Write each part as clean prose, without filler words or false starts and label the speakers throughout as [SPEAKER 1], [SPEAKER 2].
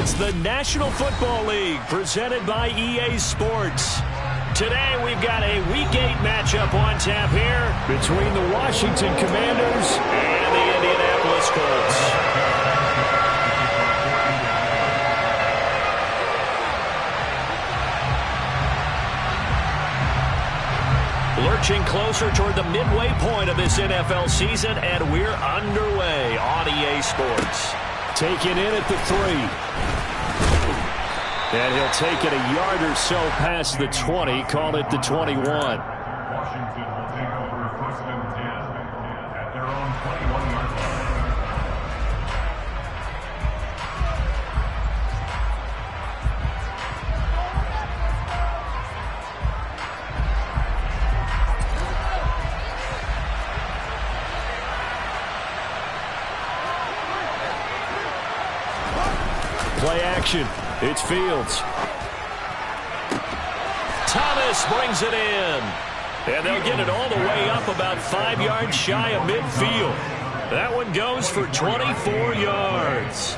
[SPEAKER 1] It's the National Football League presented by EA Sports. Today we've got a Week 8 matchup on tap here between the Washington Commanders and the Indianapolis Colts. Lurching closer toward the midway point of this NFL season, and we're underway on EA Sports. Taken in at the 3. And he'll take it a yard or so past the 20, call it the 21.
[SPEAKER 2] Washington will take over first and 10 at their own 21-yard line.
[SPEAKER 1] Play action. It's Fields. Thomas brings it in. And they'll get it all the way up about 5 yards shy of midfield. That one goes for 24 yards.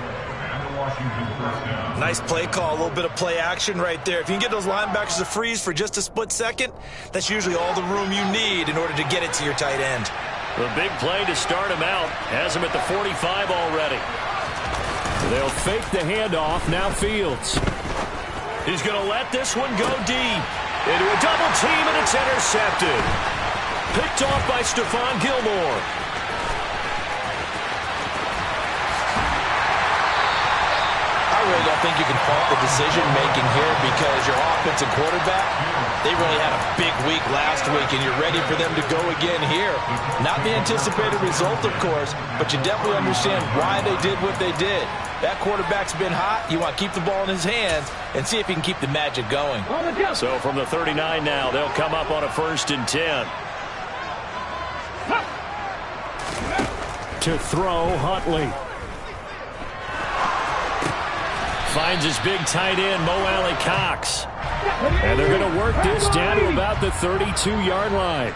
[SPEAKER 3] Nice play call, a little bit of play action right there. If you can get those linebackers to freeze for just a split second, that's usually all the room you need in order to get it to your tight end.
[SPEAKER 1] The big play to start him out. Has him at the 45 already. They'll fake the handoff. Now Fields. He's going to let this one go deep. Into a double team, and it's intercepted. Picked off by Stephon Gilmore.
[SPEAKER 3] I really don't think you can fault the decision-making here because your offensive quarterback, they really had a big week last week, and you're ready for them to go again here. Not the anticipated result, of course, but you definitely understand why they did what they did. That quarterback's been hot. You want to keep the ball in his hands and see if he can keep the magic going.
[SPEAKER 1] So from the 39 now, they'll come up on a 1st and 10. To throw, Huntley. Finds his big tight end, Mo Alley-Cox. And they're going to work this down to about the 32-yard line.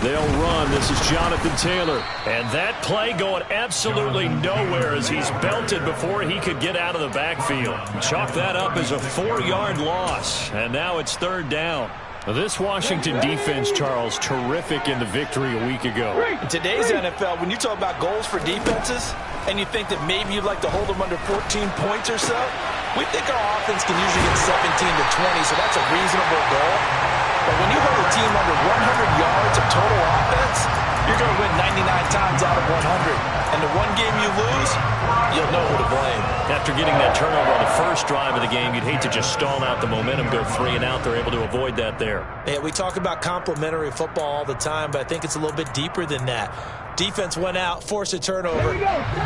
[SPEAKER 1] They'll run. This is Jonathan Taylor. And that play going absolutely nowhere as he's belted before he could get out of the backfield. Chalk that up as a 4-yard loss. And now it's 3rd down. This Washington defense, Charles, terrific in the victory a week ago.
[SPEAKER 3] In today's NFL, when you talk about goals for defenses, and you think that maybe you'd like to hold them under 14 points or so, we think our offense can usually get 17 to 20, so that's a reasonable goal. But when you hold a team under 100 yards of total offense, you're going to win 99 times out of 100. And the one game you lose, you'll know who to blame.
[SPEAKER 1] After getting that turnover on the first drive of the game, you'd hate to just stall out the momentum, go 3 and out. They're able to avoid that there.
[SPEAKER 3] Yeah, we talk about complementary football all the time, but I think it's a little bit deeper than that. Defense went out, forced a turnover,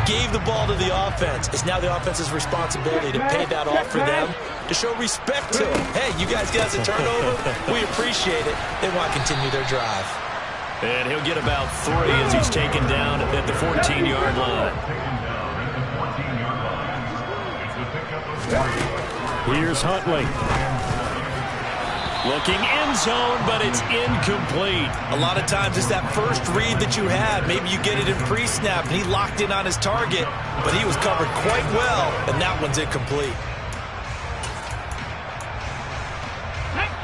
[SPEAKER 3] gave the ball to the offense. It's now the offense's responsibility to pay that off for them, to show respect to them. Hey, you guys get us a turnover. We appreciate it. They want to continue their drive.
[SPEAKER 1] And he'll get about 3 as he's taken down at the 14-yard line. Here's Huntley. Looking end zone, but it's incomplete.
[SPEAKER 3] A lot of times it's that first read that you have. Maybe you get it in pre-snap, and he locked in on his target, but he was covered quite well, and that one's incomplete.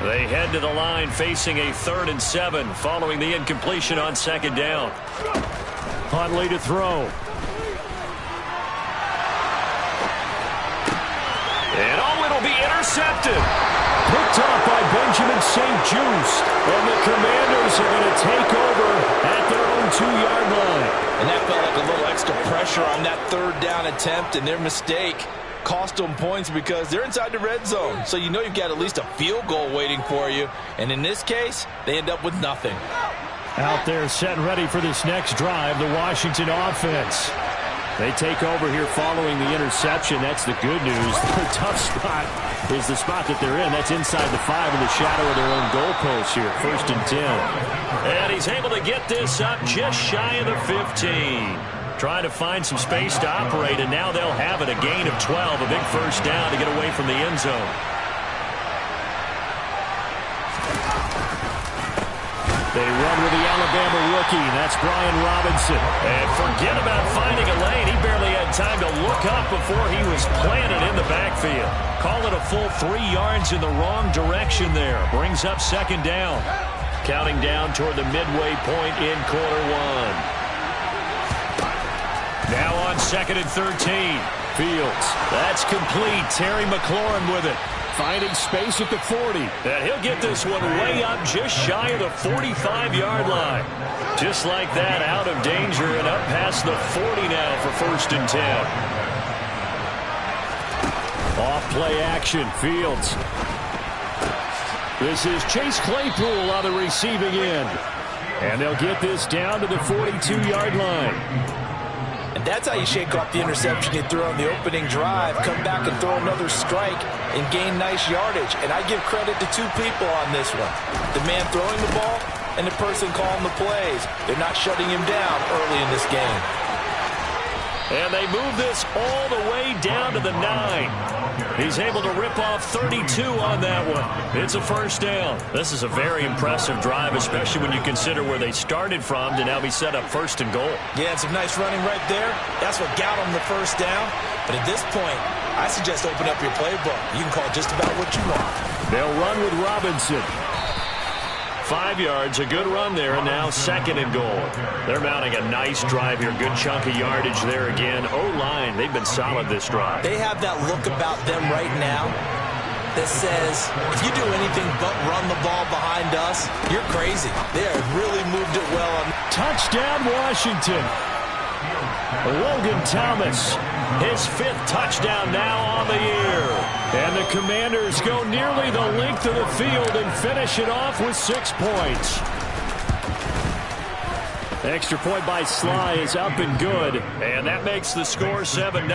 [SPEAKER 1] They head to the line facing a 3rd and 7 following the incompletion on 2nd down. Huntley to throw. And it'll be intercepted. Picked off by Benjamin St-Juste. And the Commanders are going to take over at their own 2-yard line.
[SPEAKER 3] And that felt like a little extra pressure on that 3rd down attempt, and their mistake cost them points because they're inside the red zone. So you know you've got at least a field goal waiting for you. And in this case, they end up with nothing.
[SPEAKER 1] Out there set and ready for this next drive, the Washington offense. They take over here following the interception. That's the good news. The tough spot is the spot that they're in. That's inside the 5 in the shadow of their own goalpost here. 1st and 10. And he's able to get this up just shy of the 15. Trying to find some space to operate, and now they'll have it. A gain of 12, a big 1st down to get away from the end zone. They run with the Alabama rookie. That's Brian Robinson. And forget about finding a lane. He barely had time to look up before he was planted in the backfield. Call it a full 3 yards in the wrong direction there. Brings up second down. Counting down toward the midway point in quarter one. Now on 2nd and 13. Fields. That's complete. Terry McLaurin with it. Finding space at the 40. And he'll get this one way up just shy of the 45-yard line. Just like that, out of danger and up past the 40 now for 1st and 10. Off play action. Fields. This is Chase Claypool on the receiving end. And they'll get this down to the 42-yard line.
[SPEAKER 3] And that's how you shake off the interception you threw on the opening drive, come back and throw another strike and gain nice yardage. And I give credit to 2 people on this one. The man throwing the ball and the person calling the plays. They're not shutting him down early in this game.
[SPEAKER 1] And they move this all the way down to the 9. He's able to rip off 32 on that one. It's a 1st down. This is a very impressive drive, especially when you consider where they started from to now be set up 1st and goal.
[SPEAKER 3] Yeah, and some nice running right there. That's what got them the 1st down. But at this point, I suggest open up your playbook. You can call just about what you want.
[SPEAKER 1] They'll run with Robinson. 5 yards, a good run there, and now 2nd and goal. They're mounting a nice drive here. Good chunk of yardage there again. O-line, they've been solid this drive.
[SPEAKER 3] They have that look about them right now that says, if you do anything but run the ball behind us, you're crazy. They have really moved it well.
[SPEAKER 1] Touchdown, Washington. Logan Thomas, his 5th touchdown now on the year. And the Commanders go nearly the length of the field and finish it off with 6 points. Extra point by Sly is up and good. And that makes the score 7-0.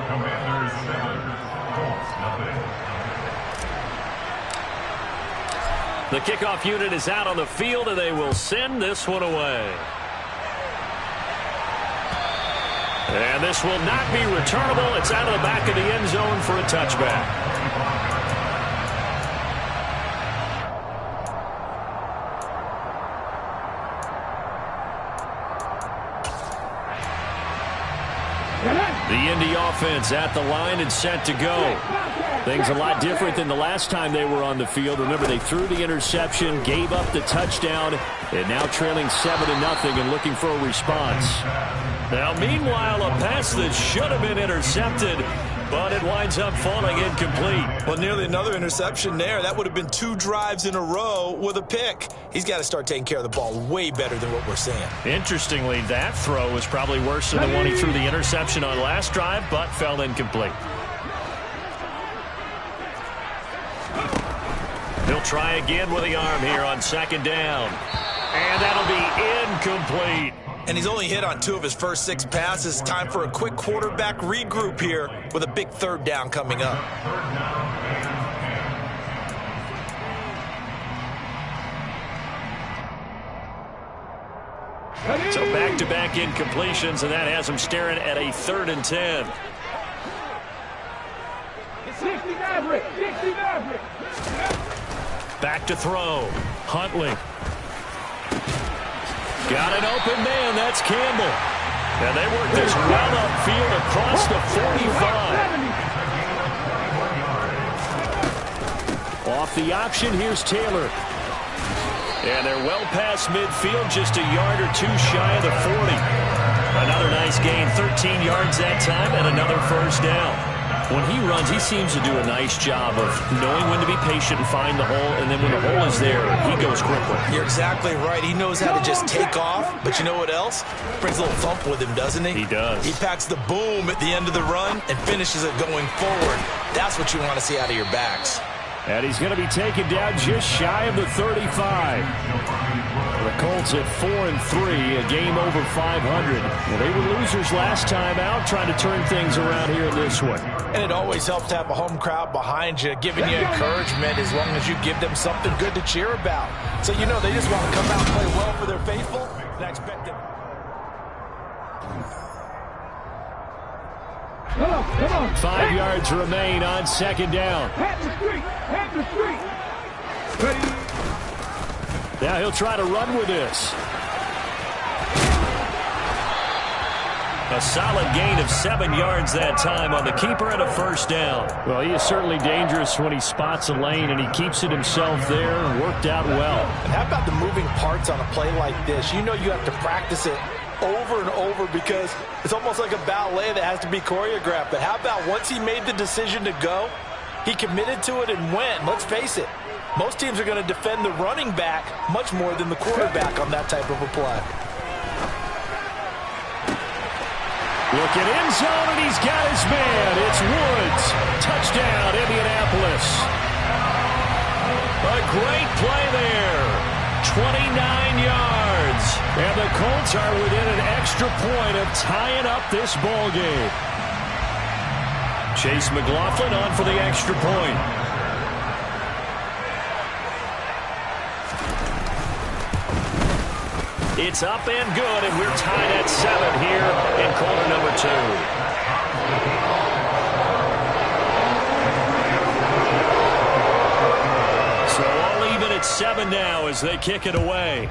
[SPEAKER 2] Commanders 7, Colts nothing.
[SPEAKER 1] The kickoff unit is out on the field, and they will send this one away. And this will not be returnable. It's out of the back of the end zone for a touchback. The Indy offense at the line and set to go. Things a lot different than the last time they were on the field. Remember, they threw the interception, gave up the touchdown, and now trailing 7-0 and looking for a response. Now, meanwhile, a pass that should have been intercepted, but it winds up falling incomplete.
[SPEAKER 3] Well, nearly another interception there. That would have been 2 drives in a row with a pick. He's got to start taking care of the ball way better than what we're seeing. Interestingly, that throw was probably worse than the one he threw the interception on last drive, but fell incomplete. He'll try again with the arm here on 2nd down. And that'll be incomplete. And he's only hit on 2 of his first 6 passes. Time for a quick quarterback regroup here with a big 3rd down coming up. So back-to-back incompletions, and that has him staring at a 3rd and 10. Back to throw. Huntley. Got an open man. That's Campbell. And they work this well upfield across the 45. Off the option, here's Taylor. And they're well past midfield, just a yard or 2 shy of the 40. Another nice gain, 13 yards that time, and another 1st down. When he runs, he seems to do a nice job of knowing when to be patient and find the hole, and then when the hole is there, he goes quickly. You're exactly right. He knows how to just take off, but you know what else? Brings a little thump with him, doesn't he? He does. He packs the boom at the end of the run and finishes it going forward. That's what you want to see out of your backs. And he's going to be taken down just shy of the 35. The Colts at 4-3, a game over 500. Well, they were losers last time out, trying to turn things around here in this one. And it always helps to have a home crowd behind you, giving you encouragement as long as you give them something good to cheer about. So you know they just want to come out and play well for their faithful, and I expect them.
[SPEAKER 4] Come on.
[SPEAKER 1] 5 yards remain on 2nd down.
[SPEAKER 4] Hat the street. Ready.
[SPEAKER 1] Now he'll try to run with this. A solid gain of 7 yards that time on the keeper and a first down. Well, he is certainly dangerous when he spots a lane, and he keeps it himself there. Worked out well.
[SPEAKER 3] And how about the moving parts on a play like this? You know you have to practice it over and over because it's almost like a ballet that has to be choreographed. But how about once he made the decision to go, he committed to it and went. Let's face it, most teams are going to defend the running back much more than the quarterback on that type of a play.
[SPEAKER 1] Looking end zone, and he's got his man. It's Woods. Touchdown, Indianapolis. A great play there. 29 yards. And the Colts are within an extra point of tying up this ball game. Chase McLaughlin on for the extra point. It's up and good, and we're tied at 7 here in quarter number 2. So all even at 7 now as they kick it away.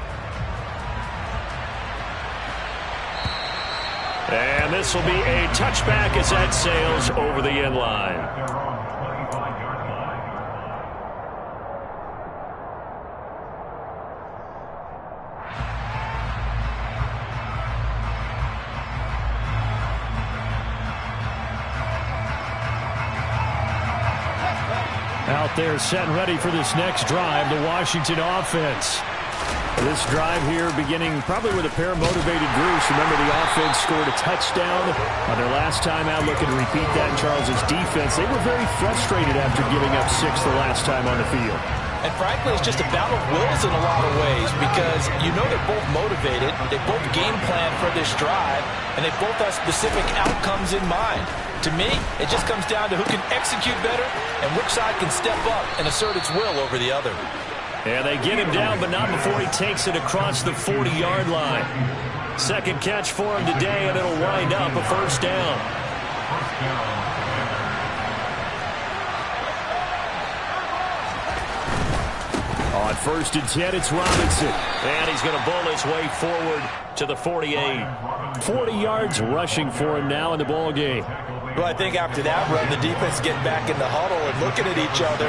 [SPEAKER 1] And this will be a touchback as that sails over the end line. Out there set and ready for this next drive, the Washington offense. This drive here beginning probably with a pair of motivated groups. Remember, the offense scored a touchdown on their last time out. Looking to repeat that in Charles's defense. They were very frustrated after giving up 6 the last time on the field.
[SPEAKER 3] And frankly, it's just a battle of wills in a lot of ways because you know they're both motivated, they both game plan for this drive, and they both have specific outcomes in mind. To me, it just comes down to who can execute better and which side can step up and assert its will over the other.
[SPEAKER 1] And they get him down, but not before he takes it across the 40-yard line. Second catch for him today, and it'll wind up a first down. On 1st and 10, it's Robinson. And he's going to bowl his way forward to the 48. 40 yards rushing for him now in the ball game.
[SPEAKER 3] Well, I think after that run, the defense getting back in the huddle and looking at each other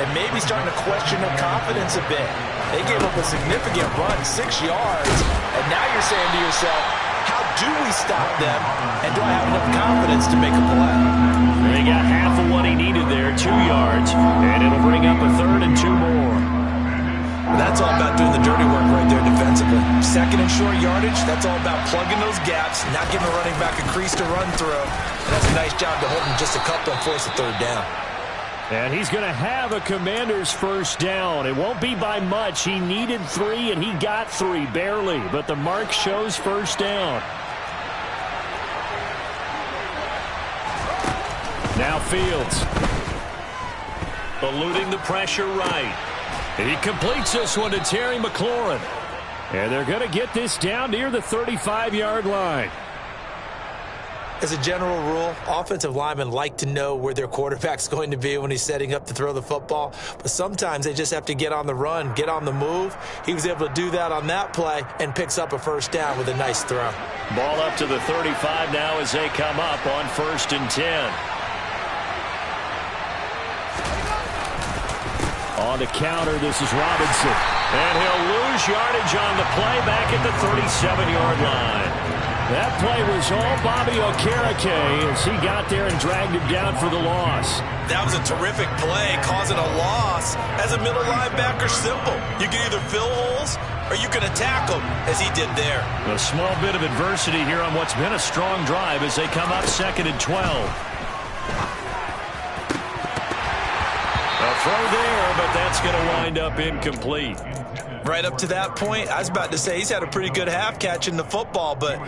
[SPEAKER 3] and maybe starting to question their confidence a bit. They gave up a significant run, 6 yards, and now you're saying to yourself, how do we stop them, and do I have enough confidence to make a play?
[SPEAKER 1] They got half of what he needed there, 2 yards, and it'll bring up a 3rd and 2 more.
[SPEAKER 3] That's all about doing the dirty work right there defensively. Second and short yardage, that's all about plugging those gaps, not giving the running back a crease to run through. And that's a nice job to hold him just a couple and force a 3rd down.
[SPEAKER 1] And he's going to have a Commander's first down. It won't be by much. He needed 3, and he got 3, barely. But the mark shows first down. Now Fields. Eluding the pressure right. And he completes this one to Terry McLaurin. And they're going to get this down near the 35-yard line.
[SPEAKER 3] As a general rule, offensive linemen like to know where their quarterback's going to be when he's setting up to throw the football. But sometimes they just have to get on the run, get on the move. He was able to do that on that play and picks up a first down with a nice throw.
[SPEAKER 1] Ball up to the 35 now as they come up on 1st and 10. On the counter, this is Robinson. And he'll lose yardage on the play back at the 37-yard line. That play was all Bobby Okereke as he got there and dragged him down for the loss.
[SPEAKER 3] That was a terrific play, causing a loss. As a middle linebacker, simple. You can either fill holes or you can attack them, as he did there.
[SPEAKER 1] A small bit of adversity here on what's been a strong drive as they come up 2nd and 12. A throw there, but that's going to wind up incomplete.
[SPEAKER 3] Right up to that point, I was about to say he's had a pretty good half catching the football, but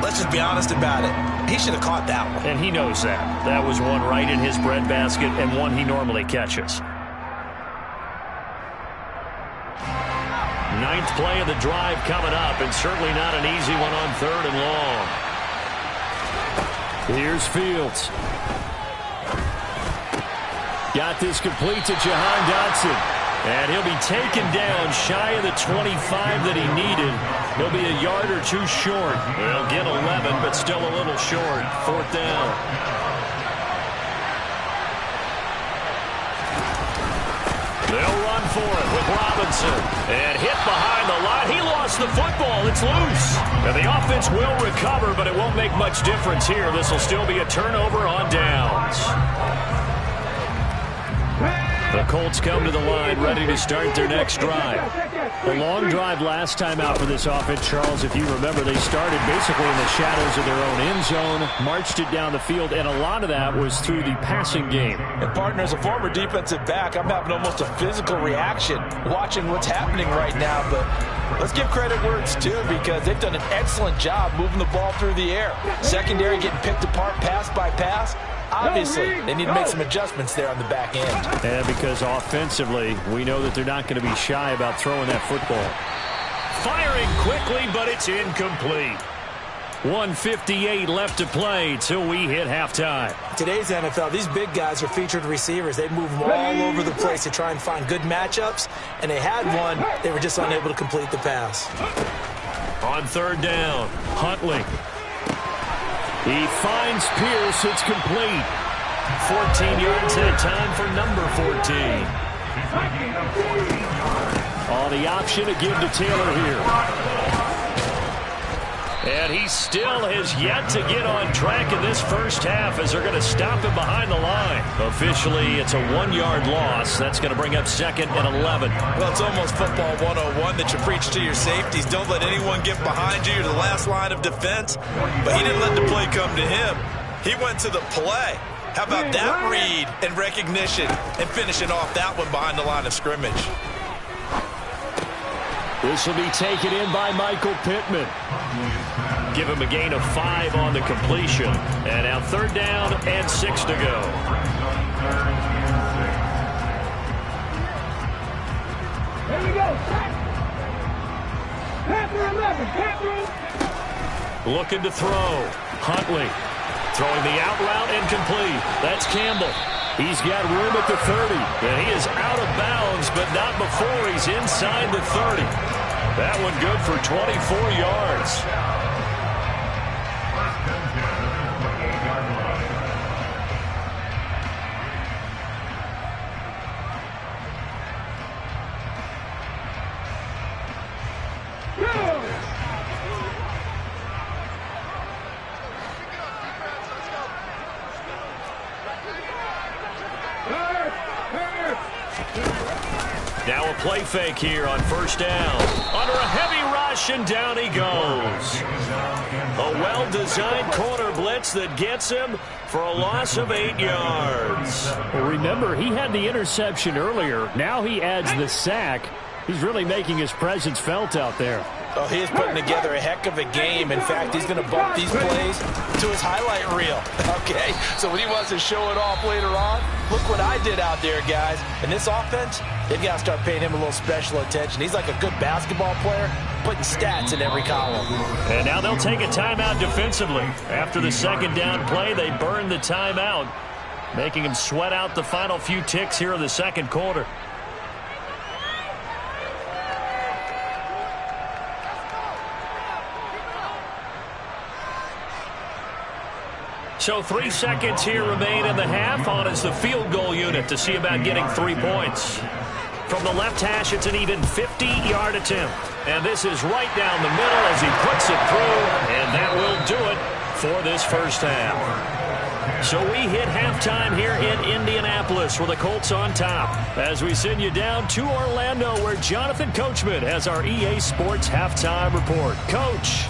[SPEAKER 3] let's just be honest about it. He should have caught that one.
[SPEAKER 1] And he knows that. That was one right in his breadbasket and one he normally catches. 9th play of the drive coming up, and certainly not an easy one on 3rd and long. Here's Fields. Got this complete to Jahan Dotson. And he'll be taken down shy of the 25 that he needed. He'll be a yard or two short. He'll get 11, but still a little short. 4th down. They'll run for it with Robinson. And hit behind the line. He lost the football. It's loose. And the offense will recover, but it won't make much difference here. This will still be a turnover on downs. The Colts come to the line ready to start their next drive. A long drive last time out for this offense, Charles. If you remember, they started basically in the shadows of their own end zone, marched it down the field, and a lot of that was through the passing game.
[SPEAKER 3] And, partner, as a former defensive back, I'm having almost a physical reaction watching what's happening right now. But let's give credit where it's due, because they've done an excellent job moving the ball through the air. Secondary getting picked apart pass by pass. Obviously, they need to make some adjustments there on the back end.
[SPEAKER 1] And because offensively, we know that they're not going to be shy about throwing that football. Firing quickly, but it's incomplete. 1:58 left to play till we hit halftime.
[SPEAKER 4] Today's NFL, these big guys are featured receivers. They move them all over the place to try and find good matchups, and they had one. They were just unable to complete the pass.
[SPEAKER 1] On 3rd down, Huntley. He finds Pierce. It's complete. 14 yards at a time for number 14. On the option to give to Taylor here. And he still has yet to get on track in this first half as they're going to stop him behind the line. Officially, it's a 1-yard loss. That's going to bring up 2nd and 11.
[SPEAKER 3] Well, it's almost football 101 that you preach to your safeties. Don't let anyone get behind you. You're the last line of defense. But he didn't let the play come to him. He went to the play. How about that read and recognition and finishing off that one behind the line of scrimmage?
[SPEAKER 1] This will be taken in by Michael Pittman. Give him a gain of 5 on the completion. And now 3rd down and 6 to go.
[SPEAKER 5] There we go.
[SPEAKER 1] Looking to throw. Huntley throwing the out route incomplete. That's Campbell. He's got room at the 30. And he is out of bounds, but not before he's inside the 30. That one good for 24 yards. Now a play fake here on 1st down. Under a heavy rush, and down he goes. A well-designed corner blitz that gets him for a loss of 8 yards.
[SPEAKER 6] Well, remember, he had the interception earlier. Now he adds the sack. He's really making his presence felt out there.
[SPEAKER 3] Oh, he is putting together a heck of a game. In fact, he's going to bump these plays to his highlight reel. Okay, so when he wants to show it off later on, look what I did out there, guys. And this offense, they've got to start paying him a little special attention. He's like a good basketball player, putting stats in every column.
[SPEAKER 1] And now they'll take a timeout defensively. After the 2nd down play, they burn the timeout, making him sweat out the final few ticks here in the 2nd quarter. So 3 seconds here remain in the half. On is the field goal unit to see about getting 3 points. From the left hash, it's an even 50-yard attempt. And this is right down the middle as he puts it through. And that will do it for this first half. So we hit halftime here in Indianapolis with the Colts on top. As we send you down to Orlando, where Jonathan Coachman has our EA Sports halftime report. Coach.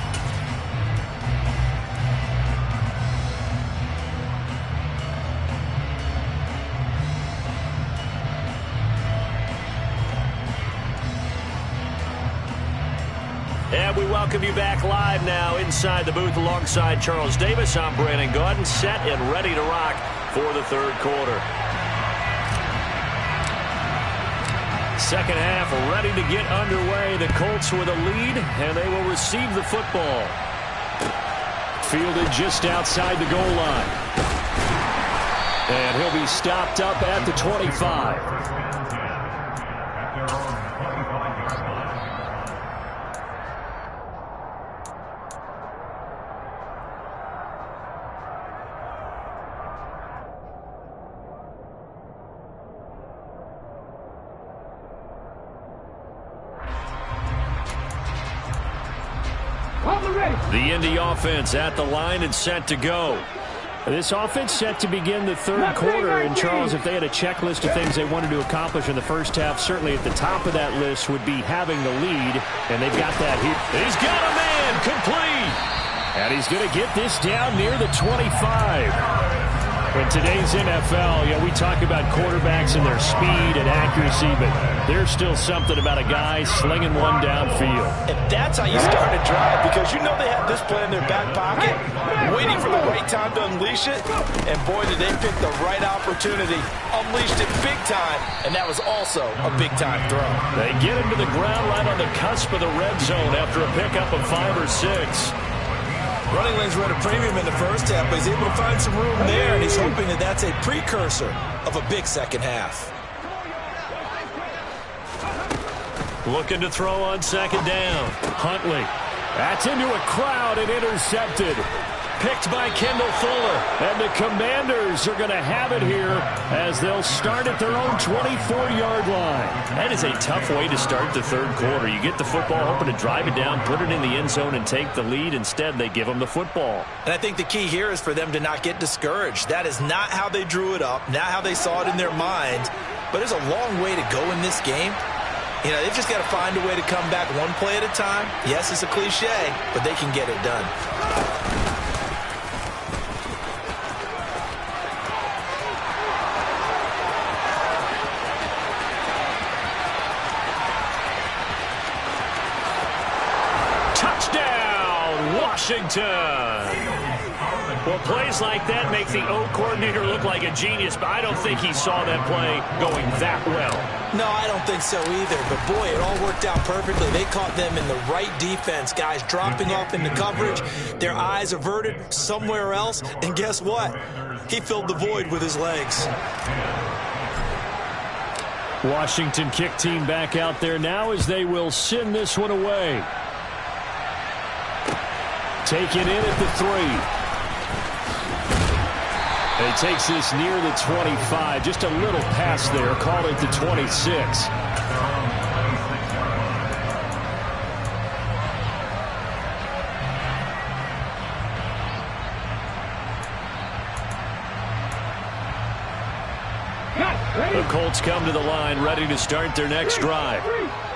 [SPEAKER 1] And we welcome you back live now inside the booth alongside Charles Davis. I'm Brandon Gaudin, set and ready to rock for the 3rd quarter. Second half ready to get underway. The Colts with a lead, and they will receive the football. Fielded just outside the goal line. And he'll be stopped up at the 25. The Indy offense at the line and set to go.
[SPEAKER 6] This offense set to begin the third quarter. And, Charles, if they had a checklist of things they wanted to accomplish in the first half, certainly at the top of that list would be having the lead, and they've got that here.
[SPEAKER 1] He's got a man complete.
[SPEAKER 6] And he's going to get this down near the 25. In today's NFL, we talk about quarterbacks and their speed and accuracy, but there's still something about a guy slinging one downfield.
[SPEAKER 3] And that's how you start a drive, because you know they have this play in their back pocket, waiting for the right time to unleash it. And boy, did they pick the right opportunity. Unleashed it big time, and that was also a big-time throw.
[SPEAKER 1] They get him to the ground right on the cusp of the red zone after a pickup of 5 or 6.
[SPEAKER 3] Running lanes were at a premium in the first half, but he's able to find some room there, and he's hoping that that's a precursor of a big second half.
[SPEAKER 1] Looking to throw on second down.
[SPEAKER 6] Huntley. That's into a crowd and intercepted. Picked by Kendall Fuller. And the Commanders are going to have it here as they'll start at their own 24-yard line.
[SPEAKER 1] That is a tough way to start the third quarter. You get the football, hoping to drive it down, put it in the end zone, and take the lead. Instead, they give them the football.
[SPEAKER 3] And I think the key here is for them to not get discouraged. That is not how they drew it up, not how they saw it in their mind. But there's a long way to go in this game. They've just got to find a way to come back one play at a time. Yes, it's a cliche, but they can get it done.
[SPEAKER 1] Washington. Well, plays like that make the O coordinator look like a genius, but I don't think he saw that play going that well.
[SPEAKER 4] No, I don't think so either, but boy, it all worked out perfectly. They caught them in the right defense, guys dropping off into coverage, their eyes averted somewhere else, and guess what? He filled the void with his legs.
[SPEAKER 6] Washington kick team back out there now as they will send this one away. Taken in at the 3. And he takes this near the 25. Just a little pass there. Call it the 26. The Colts come to the line, ready to start their next drive.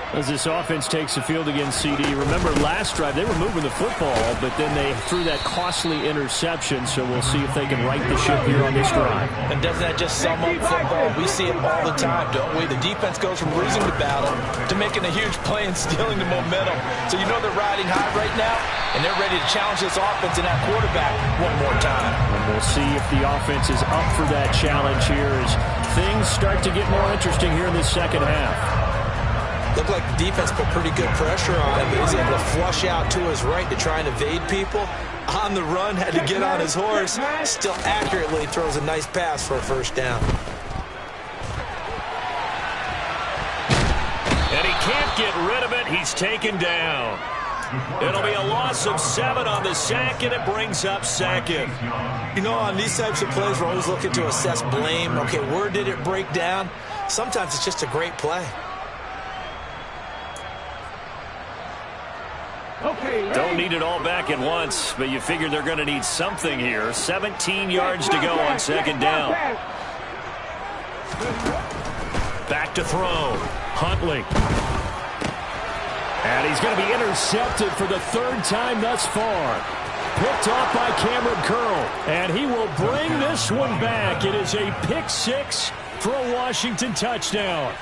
[SPEAKER 6] As this offense takes the field against CD. Remember, last drive, they were moving the football, but then they threw that costly interception, so we'll see if they can right the ship here on this drive.
[SPEAKER 3] And doesn't that just sum up football? We see it all the time, don't we? The defense goes from losing the battle to making a huge play and stealing the momentum. So you know they're riding high right now, and they're ready to challenge this offense and that quarterback one more time.
[SPEAKER 6] And we'll see if the offense is up for that challenge here as things start to get more interesting here in the second half.
[SPEAKER 4] Looked like the defense put pretty good pressure on him. He was able to flush out to his right to try and evade people. On the run, had to get on his horse. Still accurately throws a nice pass for a first down.
[SPEAKER 1] And he can't get rid of it. He's taken down. It'll be a loss of 7 on the sack, and it brings up second.
[SPEAKER 4] On these types of plays, we're always looking to assess blame. Okay, where did it break down? Sometimes it's just a great play.
[SPEAKER 1] Don't need it all back at once, but you figure they're going to need something here. 17 yards to go on second down. Back to throw. Huntley.
[SPEAKER 6] And he's going to be intercepted for the third time thus far. Picked off by Cameron Curl. And he will bring this one back. It is a pick 6 for a Washington touchdown.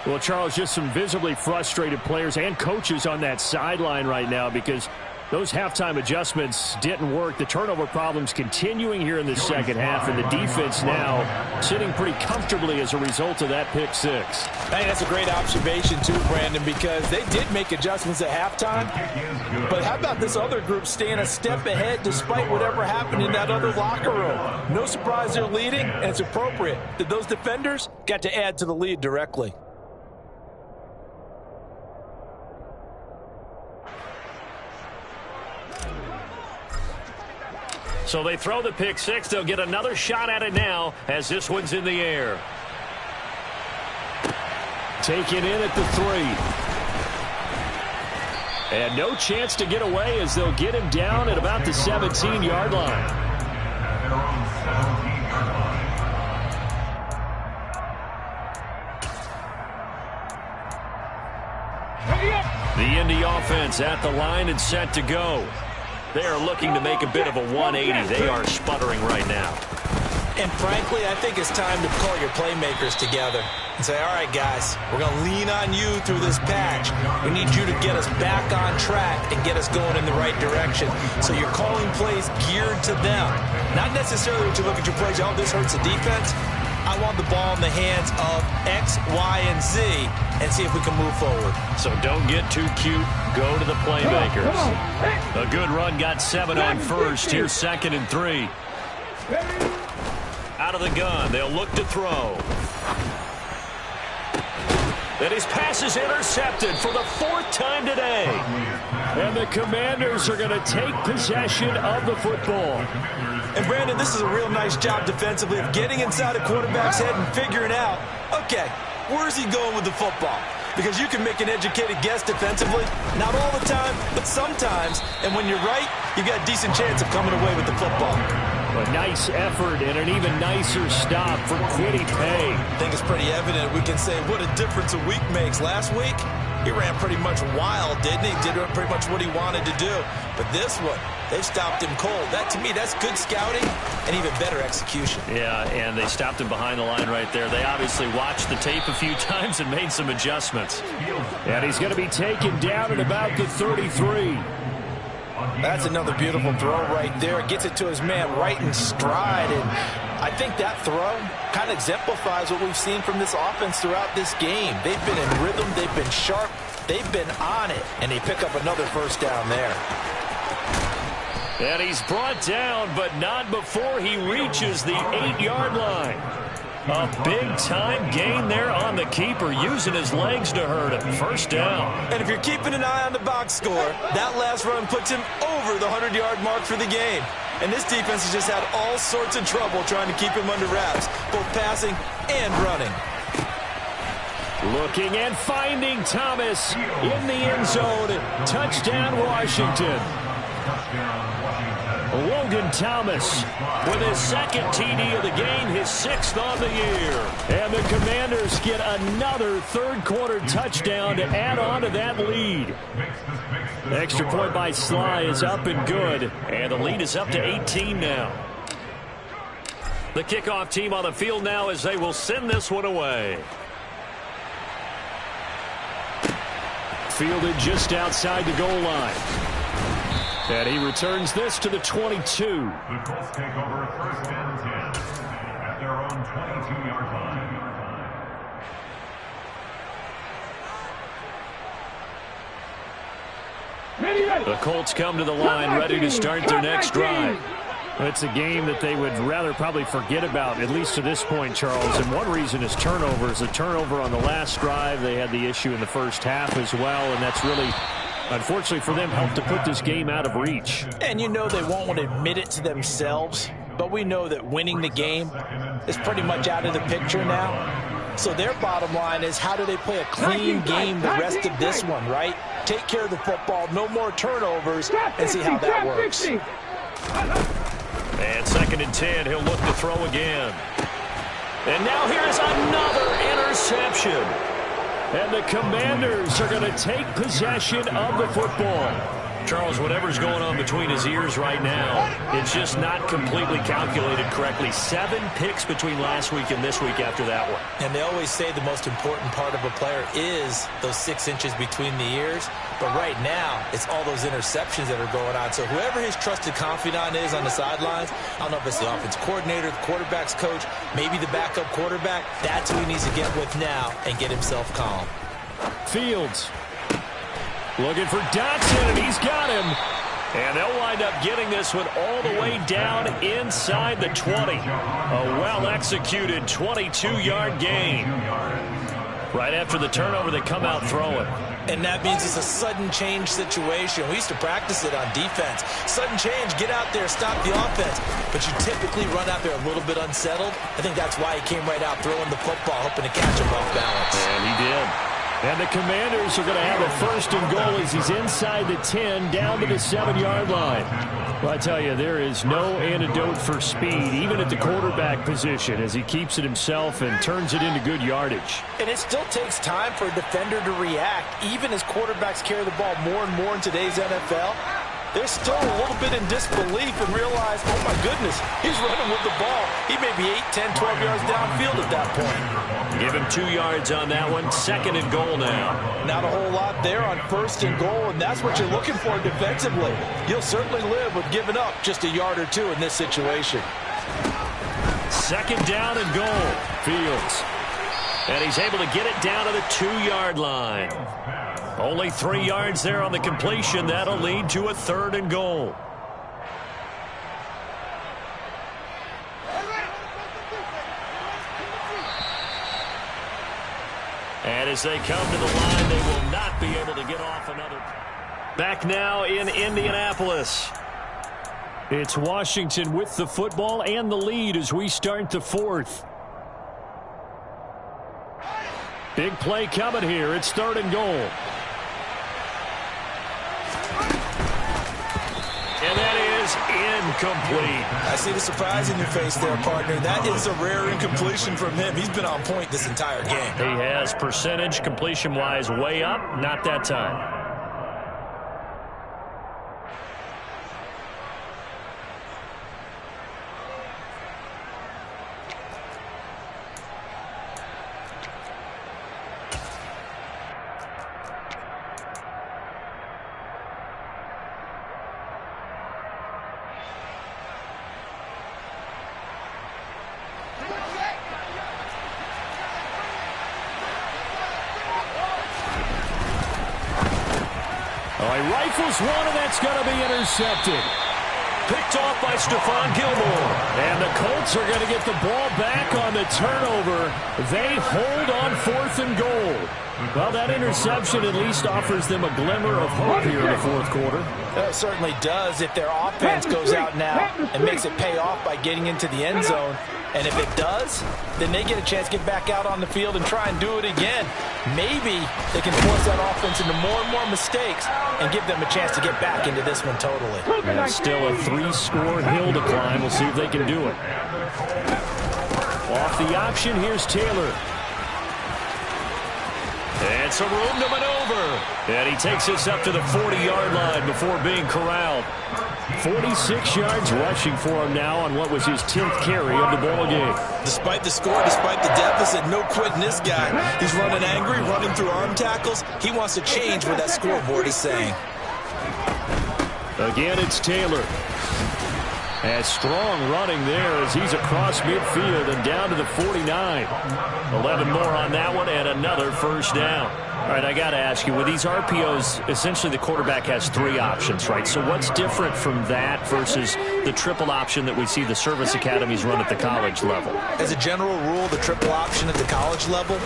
[SPEAKER 6] Well, Charles, just some visibly frustrated players and coaches on that sideline right now because those halftime adjustments didn't work. The turnover problems continuing here in the second half, and the defense now sitting pretty comfortably as a result of that pick 6.
[SPEAKER 3] Hey, that's a great observation, too, Brandon, because they did make adjustments at halftime. But how about this other group staying a step ahead despite whatever happened in that other locker room? No surprise they're leading, and it's appropriate that those defenders got to add to the lead directly.
[SPEAKER 1] So they throw the pick 6. They'll get another shot at it now as this one's in the air.
[SPEAKER 6] Taken in at the 3. And no chance to get away as they'll get him down at about the 17-yard line.
[SPEAKER 2] At their own 17-yard line.
[SPEAKER 1] The Indy offense at the line and set to go. They are looking to make a bit of a 180. They are sputtering right now.
[SPEAKER 4] And frankly, I think it's time to call your playmakers together and say, all right, guys, we're going to lean on you through this patch. We need you to get us back on track and get us going in the right direction. So you're calling plays geared to them. Not necessarily when you look at your plays, oh, this hurts the defense. I want the ball in the hands of X, Y, and Z and see if we can move forward.
[SPEAKER 1] So don't get too cute. Go to the playmakers. A good run got 7 on first. Here's 2nd and 3. Out of the gun, they'll look to throw. And his pass is intercepted for the 4th time today.
[SPEAKER 6] And the Commanders are going to take possession of the football.
[SPEAKER 4] And Brandon, this is a real nice job defensively of getting inside a quarterback's head and figuring out, okay, where's he going with the football? Because you can make an educated guess defensively, not all the time, but sometimes. And when you're right, you've got a decent chance of coming away with the football.
[SPEAKER 6] A nice effort and an even nicer stop for Kwity Paye.
[SPEAKER 4] I think it's pretty evident we can say what a difference a week makes. Last week, he ran pretty much wild, didn't he? Did pretty much what he wanted to do. But this one, they've stopped him cold. That, to me, that's good scouting and even better execution.
[SPEAKER 1] Yeah, and they stopped him behind the line right there. They obviously watched the tape a few times and made some adjustments.
[SPEAKER 6] And he's going to be taken down at about the 33.
[SPEAKER 3] That's another beautiful throw right there. Gets it to his man right in stride. And I think that throw kind of exemplifies what we've seen from this offense throughout this game. They've been in rhythm. They've been sharp. They've been on it. And they pick up another first down there.
[SPEAKER 1] And he's brought down, but not before he reaches the 8-yard line. A big-time gain there on the keeper, using his legs to hurt him. First down.
[SPEAKER 4] And if you're keeping an eye on the box score, that last run puts him over the 100-yard mark for the game. And this defense has just had all sorts of trouble trying to keep him under wraps, both passing and running.
[SPEAKER 6] Looking and finding Thomas in the end zone. Touchdown, Washington. Logan Thomas with his 2nd TD of the game, his 6th on the year. And the Commanders get another third-quarter touchdown to add on to that lead. Extra point by Sly is up and good.
[SPEAKER 1] And the lead is up to 18 now. The kickoff team on the field now as they will send this one away.
[SPEAKER 6] Fielded just outside the goal line. And he returns this to the 22.
[SPEAKER 2] The Colts take over 1st and 10 at their own 22-yard line.
[SPEAKER 6] The Colts come to the line ready to start their next drive. It's a game that they would rather probably forget about, at least to this point, Charles. And one reason is turnovers. A turnover on the last drive. They had the issue in the first half as well, and that's really, unfortunately for them, helped to put this game out of reach.
[SPEAKER 3] And you know they won't want to admit it to themselves, but we know that winning the game is pretty much out of the picture now. So their bottom line is, how do they play a clean game the rest of this one, right? Take care of the football, no more turnovers, and see how that works.
[SPEAKER 1] And 2nd and 10, he'll look to throw again. And now here's another interception.
[SPEAKER 6] And the Commanders are going to take possession of the football.
[SPEAKER 1] Charles, whatever's going on between his ears right now, it's just not completely calculated correctly. 7 picks between last week and this week after that one.
[SPEAKER 4] And they always say the most important part of a player is those 6 inches between the ears. But right now, it's all those interceptions that are going on. So whoever his trusted confidant is on the sidelines, I don't know if it's the offense coordinator, the quarterback's coach, maybe the backup quarterback, that's who he needs to get with now and get himself calm.
[SPEAKER 6] Fields looking for Dotson, and he's got him.
[SPEAKER 1] And they'll wind up getting this one all the way down inside the 20. A well-executed 22-yard gain. Right after the turnover, they come out throwing.
[SPEAKER 4] And that means it's a sudden change situation. We used to practice it on defense. Sudden change, get out there, stop the offense. But you typically run out there a little bit unsettled. I think that's why he came right out throwing the football, hoping to catch him off balance.
[SPEAKER 1] And he did.
[SPEAKER 6] And the Commanders are going to have a first and goal as he's inside the 10, down to the 7-yard line. Well, I tell you, there is no antidote for speed, even at the quarterback position, as he keeps it himself and turns it into good yardage.
[SPEAKER 3] And it still takes time for a defender to react, even as quarterbacks carry the ball more and more in today's NFL. They're still a little bit in disbelief and realize, oh my goodness, he's running with the ball. He may be 8, 10, 12 yards downfield at that point.
[SPEAKER 1] Give him 2 yards on that one. Second and goal now.
[SPEAKER 3] Not a whole lot there on first and goal, and that's what you're looking for defensively. You'll certainly live with giving up just a yard or two in this situation.
[SPEAKER 1] Second down and goal. Fields. And he's able to get it down to the 2-yard line. Only 3 yards there on the completion. That'll lead to a third and goal. And as they come to the line, they will not be able to get off another. Back now in Indianapolis.
[SPEAKER 6] It's Washington with the football and the lead as we start the fourth. Big play coming here. It's third and goal.
[SPEAKER 1] And that is incomplete.
[SPEAKER 4] I see the surprise in your face there, partner. That is a rare incompletion from him. He's been on point this entire game.
[SPEAKER 1] He has percentage completion-wise way up. Not that time.
[SPEAKER 6] Rifles one, and that's going to be intercepted.
[SPEAKER 1] Picked off by Stephon Gilmore.
[SPEAKER 6] And the Colts are going to get the ball back on the turnover. They hold on fourth and goal. Well, that interception at least offers them a glimmer of hope here in the fourth quarter.
[SPEAKER 3] It certainly does if their offense goes out now and makes it pay off by getting into the end zone. And if it does, then they get a chance to get back out on the field and try and do it again. Maybe they can force that offense into more and more mistakes and give them a chance to get back into this one totally.
[SPEAKER 6] And still a 3-score hill to climb. We'll see if they can do it. Off the option, here's Taylor.
[SPEAKER 1] And some room to maneuver. And he takes us up to the 40-yard line before being corralled.
[SPEAKER 6] 46 yards rushing for him now on what was his 10th carry of the ball game.
[SPEAKER 4] Despite the score, despite the deficit, no quitting this guy. He's running angry, running through arm tackles. He wants to change what that scoreboard is saying.
[SPEAKER 6] Again, it's Taylor. And strong running there as he's across midfield and down to the 49.
[SPEAKER 1] 11 more on that one and another first down. All right, I got to ask you, with these RPOs, essentially the quarterback has 3 options, right? So what's different from that versus the triple option that we see the service academies run at the college level?
[SPEAKER 4] As a general rule, the triple option at the college level,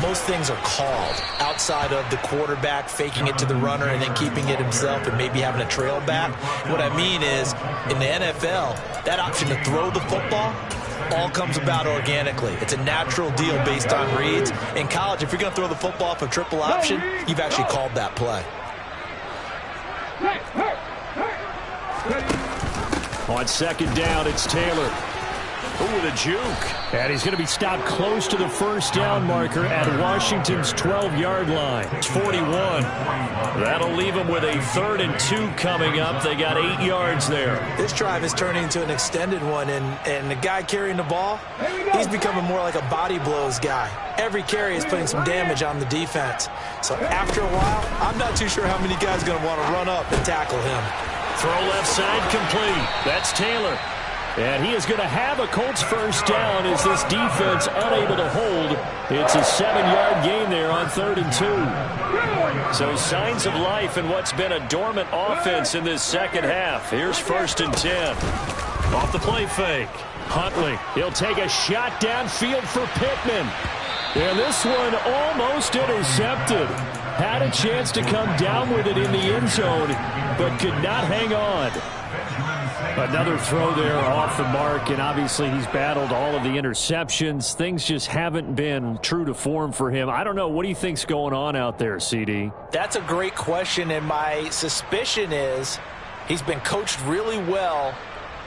[SPEAKER 4] most things are called outside of the quarterback faking it to the runner and then keeping it himself and maybe having a trail back. What I mean is, in the NFL, that option to throw the football all comes about organically. It's a natural deal based on reads. In college, if you're going to throw the football off a triple option, you've actually called that play.
[SPEAKER 6] On second down, it's Taylor.
[SPEAKER 1] Ooh, with a juke.
[SPEAKER 6] And he's going to be stopped close to the first down marker at Washington's 12-yard line.
[SPEAKER 1] It's 41. That'll leave them with a 3rd and 2 coming up. They got 8 yards there.
[SPEAKER 4] This drive is turning into an extended one, and the guy carrying the ball, he's becoming more like a body blows guy. Every carry is putting some damage on the defense. So after a while, I'm not too sure how many guys are going to want to run up and tackle him.
[SPEAKER 1] Throw left side complete. That's Taylor.
[SPEAKER 6] And he is going to have a Colts first down as this defense unable to hold. It's a 7-yard gain there on 3rd and 2.
[SPEAKER 1] So signs of life in what's been a dormant offense in this second half. Here's 1st and 10. Off the play fake.
[SPEAKER 6] Huntley, he'll take a shot downfield for Pittman. And this one almost intercepted. Had a chance to come down with it in the end zone, but could not hang on. Another throw there off the mark, and obviously he's battled all of the interceptions. Things just haven't been true to form for him. I don't know. What do you think's going on out there, CD?
[SPEAKER 3] That's a great question, and my suspicion is he's been coached really well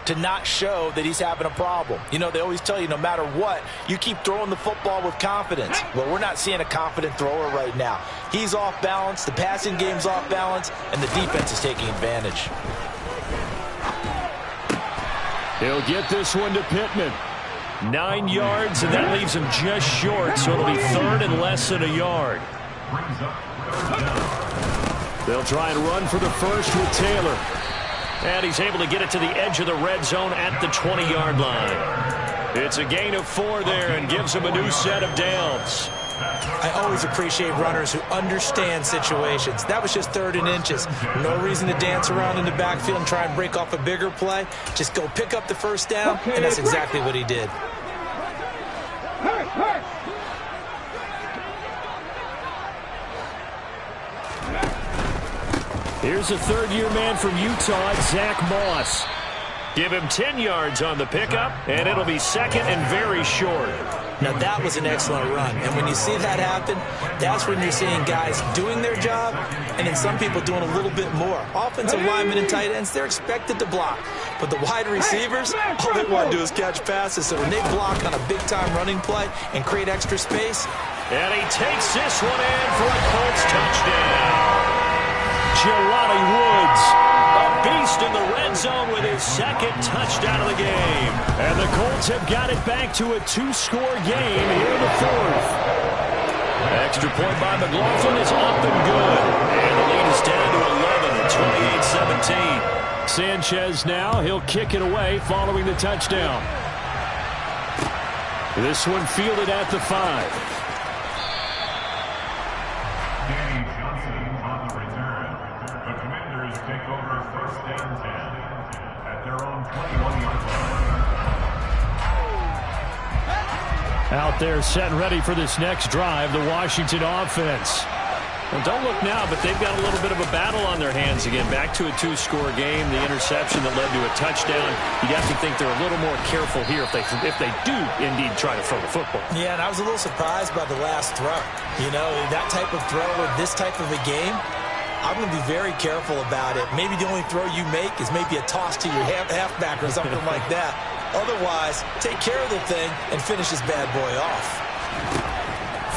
[SPEAKER 3] to not show that he's having a problem. You know, they always tell you no matter what, you keep throwing the football with confidence. Well, we're not seeing a confident thrower right now. He's off balance, the passing game's off balance, and the defense is taking advantage.
[SPEAKER 6] He'll get this one to Pittman. 9 yards, and that leaves him just short, so it'll be third and less than a yard. They'll try and run for the first with Taylor. And he's able to get it to the edge of the red zone at the 20-yard line. It's a gain of 4 there and gives him a new set of downs.
[SPEAKER 4] I always appreciate runners who understand situations. That was just 3rd and inches. No reason to dance around in the backfield and try and break off a bigger play. Just go pick up the first down, and that's exactly what he did.
[SPEAKER 6] Here's a third-year man from Utah, Zach Moss. Give him 10 yards on the pickup, and it'll be second and very short.
[SPEAKER 4] Now, that was an excellent run. And when you see that happen, that's when you're seeing guys doing their job and then some people doing a little bit more. Offensive linemen and tight ends, they're expected to block. But the wide receivers, all they want to do is catch passes. So when they block on a big-time running play and create extra space.
[SPEAKER 6] And he takes this one in for a Colts touchdown. Jelani Woods, a beast in the red zone with his second touchdown of the game. And the Colts have got it back to a 2-score game here in the 4th. Extra point by McLaughlin is up and good. And the lead is down to 11 at 28-17. Sanchez now, he'll kick it away following the touchdown. This one fielded at the 5. Out there set and ready for this next drive, the Washington offense. Well, don't look now, but they've got a little bit of a battle on their hands again. Back to a 2-score game, the interception that led to a touchdown. You'd have to think they're a little more careful here if they do indeed try to throw the football.
[SPEAKER 4] Yeah, and I was a little surprised by the last throw. You know, that type of throw with this type of a game, I'm going to be very careful about it. Maybe the only throw you make is maybe a toss to your halfback or something like that. Otherwise, take care of the thing and finish this bad boy off.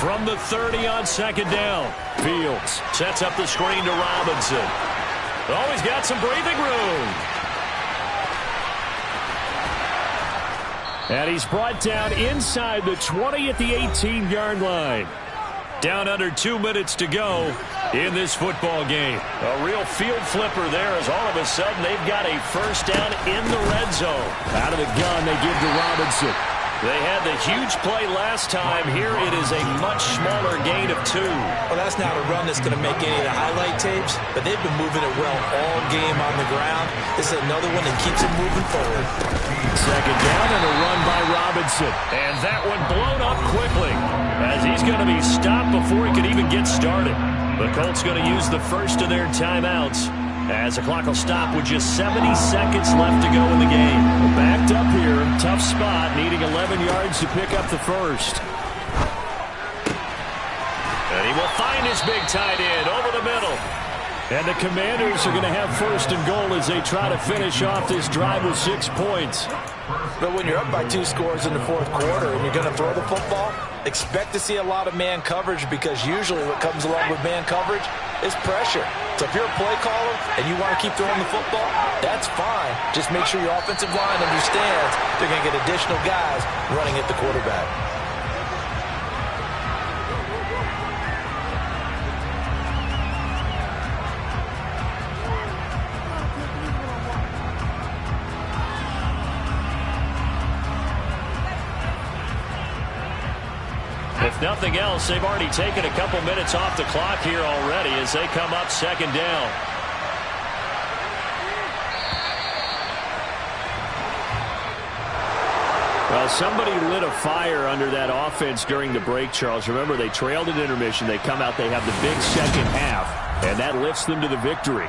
[SPEAKER 6] From the 30 on second down, Fields sets up the screen to Robinson. Oh, he's got some breathing room. And he's brought down inside the 20 at the 18-yard line. Down under 2 minutes to go in this football game. A real field flipper there as all of a sudden they've got a first down in the red zone. Out of the gun they give to Robinson. They had the huge play last time. Here it is a much smaller gain of 2.
[SPEAKER 4] Well, that's not a run that's going to make any of the highlight tapes, but they've been moving it well all game on the ground. This is another one that keeps it moving forward.
[SPEAKER 6] Second down and a run by Robinson. And that one blown up quickly as he's going to be stopped before he could even get started. The Colts going to use the first of their timeouts as the clock will stop with just 70 seconds left to go in the game. Backed up here, tough spot, needing 11 yards to pick up the first. And he will find his big tight end over the middle. And the Commanders are going to have first and goal as they try to finish off this drive with 6 points.
[SPEAKER 3] But when you're up by 2 scores in the 4th quarter and you're going to throw the football, expect to see a lot of man coverage because usually what comes along with man coverage is pressure. So if you're a play caller and you want to keep throwing the football, that's fine. Just make sure your offensive line understands they're going to get additional guys running at the quarterback.
[SPEAKER 6] If nothing else, they've already taken a couple minutes off the clock here already as they come up second down. Well, somebody lit a fire under that offense during the break, Charles. Remember, they trailed at intermission. They come out, they have the big second half, and that lifts them to the victory.